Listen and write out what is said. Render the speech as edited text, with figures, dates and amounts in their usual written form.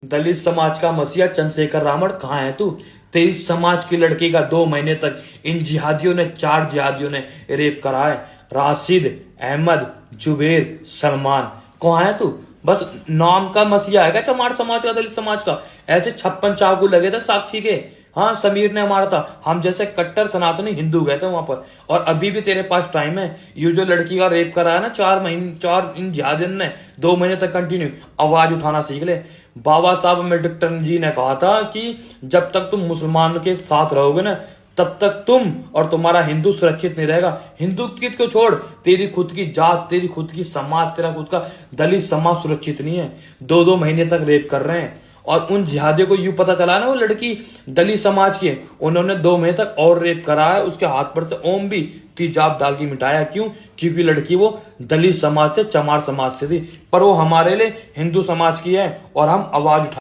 दलित समाज का मसीहा चंद्रशेखर रावण कहाँ है तू? तेरी समाज की लड़की का 2 महीने तक इन जिहादियों ने 4 जिहादियों ने रेप करा है। राशिद, अहमद, जुबेर, सलमान, कहाँ है तू? बस नाम का मसीहा है क्या चमार समाज का, दलित समाज का? ऐसे 56 चाकू लगे थे साक्षी के। हाँ, समीर ने मारा था। हम जैसे कट्टर सनातनी हिंदू गए थे वहां पर। और अभी भी तेरे पास टाइम है। ये जो लड़की का रेप करा है ना 4 इन जिहादियों ने 2 महीने तक कंटिन्यू, आवाज उठाना सीख ले। बाबा साहब अम्बेडकर जी ने कहा था कि जब तक तुम मुसलमान के साथ रहोगे ना, तब तक तुम और तुम्हारा हिंदू सुरक्षित नहीं रहेगा। हिंदू को छोड़, तेरी खुद की जात, तेरी खुद की समाज, तेरा खुद का दलित समाज सुरक्षित नहीं है। 2-2 महीने तक रेप कर रहे हैं। और उन जिहादियों को यूं पता चला ना वो लड़की दलित समाज की है, उन्होंने 2 महीने तक और रेप करा है। उसके हाथ पर से ओम भी तेजाब डाल के मिटाया। क्यों? क्योंकि लड़की वो दलित समाज से, चमार समाज से थी। पर वो हमारे लिए हिंदू समाज की है और हम आवाज उठा